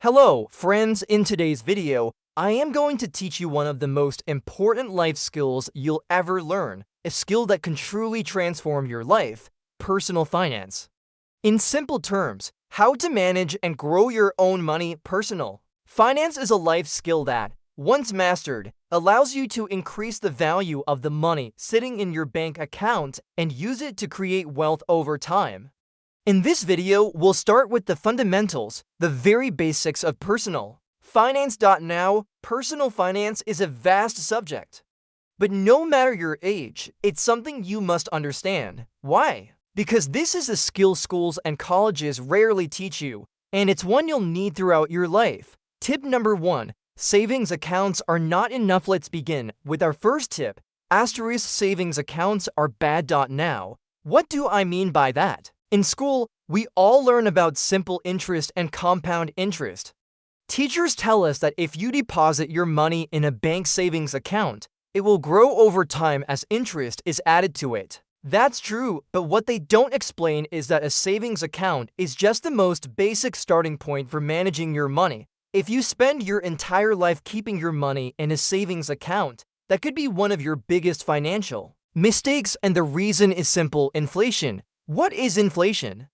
Hello, friends. In today's video, I am going to teach you one of the most important life skills you'll ever learn, a skill that can truly transform your life: personal finance. In simple terms, how to manage and grow your own money. Personal finance is a life skill that, once mastered, allows you to increase the value of the money sitting in your bank account and use it to create wealth over time. In this video, we'll start with the fundamentals, the very basics of personal finance. Now, personal finance is a vast subject. But no matter your age, it's something you must understand. Why? Because this is a skill schools and colleges rarely teach you, and it's one you'll need throughout your life. Tip number 1. Savings accounts are not enough. Let's begin with our first tip. Savings accounts are bad. Now, what do I mean by that? In school, we all learn about simple interest and compound interest. Teachers tell us that if you deposit your money in a bank savings account, it will grow over time as interest is added to it. That's true, but what they don't explain is that a savings account is just the most basic starting point for managing your money. If you spend your entire life keeping your money in a savings account, that could be one of your biggest financial mistakes, and the reason is simple: inflation. What is inflation?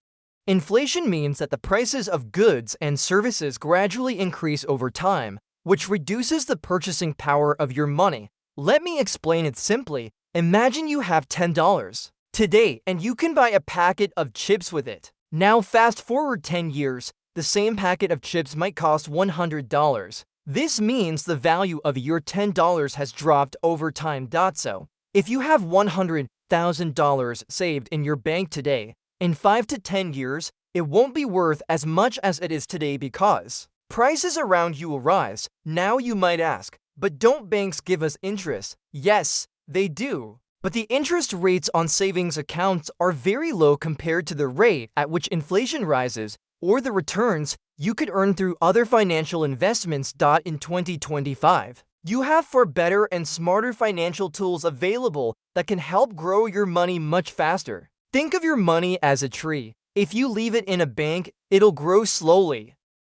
Inflation means that the prices of goods and services gradually increase over time, which reduces the purchasing power of your money. Let me explain it simply. Imagine you have $10 today and you can buy a packet of chips with it. Now fast forward 10 years, the same packet of chips might cost $100. This means the value of your $10 has dropped over time. So, if you have $100,000 saved in your bank today, in 5 to 10 years, it won't be worth as much as it is today because prices around you will rise. Now you might ask, but don't banks give us interest? Yes, they do. But the interest rates on savings accounts are very low compared to the rate at which inflation rises, or the returns you could earn through other financial investments. In 2025, you have far better and smarter financial tools available that can help grow your money much faster. Think of your money as a tree. If you leave it in a bank, it'll grow slowly.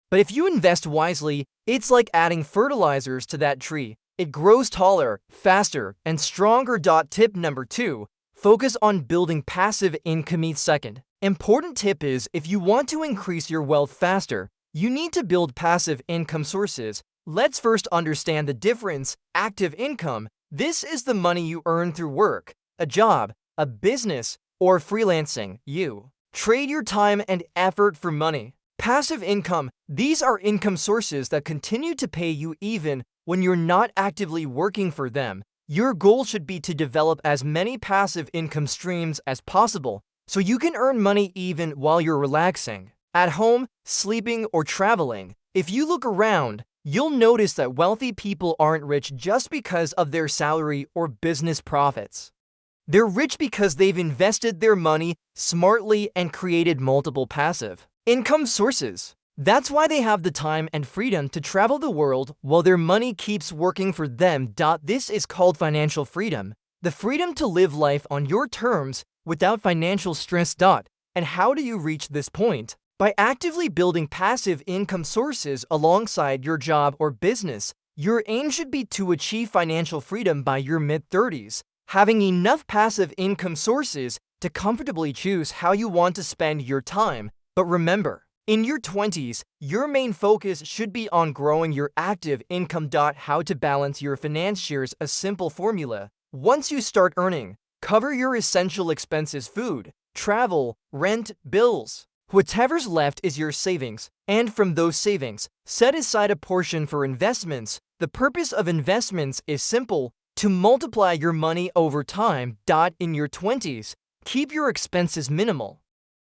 But if you invest wisely, it's like adding fertilizers to that tree. It grows taller, faster, and stronger. Tip number 2. Focus on building passive income. Second important tip is, if you want to increase your wealth faster, you need to build passive income sources. Let's first understand the difference. Active income. This is the money you earn through work, a job, a business, or freelancing. You trade your time and effort for money. Passive income. These are income sources that continue to pay you even when you're not actively working for them. Your goal should be to develop as many passive income streams as possible so you can earn money even while you're relaxing, at home, sleeping, or traveling. If you look around, you'll notice that wealthy people aren't rich just because of their salary or business profits. They're rich because they've invested their money smartly and created multiple passive income sources. That's why they have the time and freedom to travel the world while their money keeps working for them. This is called financial freedom, the freedom to live life on your terms without financial stress. And how do you reach this point? By actively building passive income sources alongside your job or business. Your aim should be to achieve financial freedom by your mid-30s, having enough passive income sources to comfortably choose how you want to spend your time. But remember, in your 20s, your main focus should be on growing your active income. How to balance your finance? Here's a simple formula. Once you start earning, cover your essential expenses: food, travel, rent, bills. Whatever's left is your savings, and from those savings, set aside a portion for investments. The purpose of investments is simple: to multiply your money over time. In your 20s, keep your expenses minimal.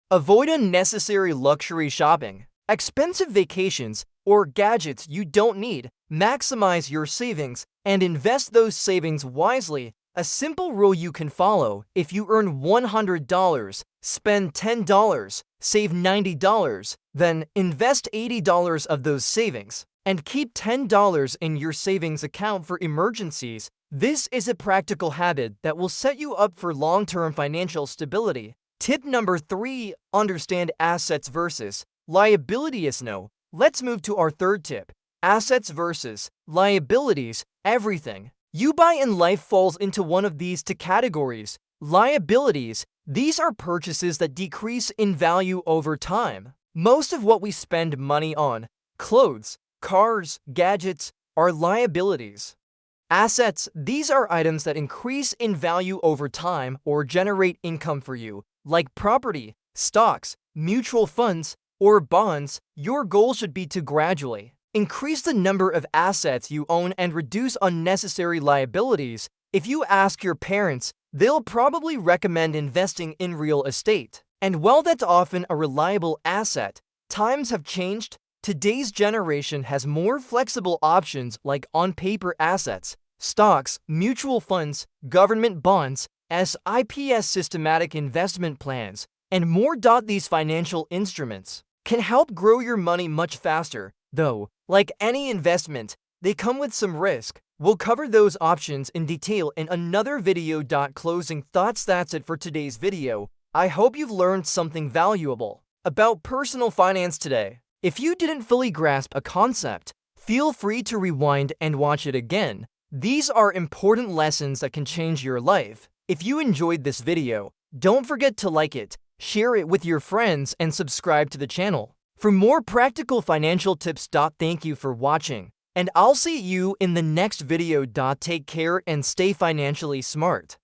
Avoid unnecessary luxury shopping, expensive vacations, or gadgets you don't need. Maximize your savings and invest those savings wisely. A simple rule you can follow: if you earn $100, spend $10, save $90, then invest $80 of those savings, and keep $10 in your savings account for emergencies. This is a practical habit that will set you up for long-term financial stability. Tip number 3. Understand assets versus liabilities. Know Let's move to our third tip: assets versus liabilities. Everything you buy in life falls into one of these two categories. Liabilities. These are purchases that decrease in value over time. Most of what we spend money on, clothes, cars, gadgets, are liabilities. Assets. These are items that increase in value over time or generate income for you, like property, stocks, mutual funds, or bonds. Your goal should be to gradually increase the number of assets you own and reduce unnecessary liabilities. If you ask your parents, they'll probably recommend investing in real estate. And while that's often a reliable asset, times have changed. Today's generation has more flexible options like on-paper assets, stocks, mutual funds, government bonds, SIPs, systematic investment plans, and more. These financial instruments can help grow your money much faster, though, like any investment, they come with some risk. We'll cover those options in detail in another video. Closing thoughts: that's it for today's video. I hope you've learned something valuable about personal finance today. If you didn't fully grasp a concept, feel free to rewind and watch it again. These are important lessons that can change your life. If you enjoyed this video, don't forget to like it, share it with your friends, and subscribe to the channel for more practical financial tips. Thank you for watching, and I'll see you in the next video. Take care and stay financially smart.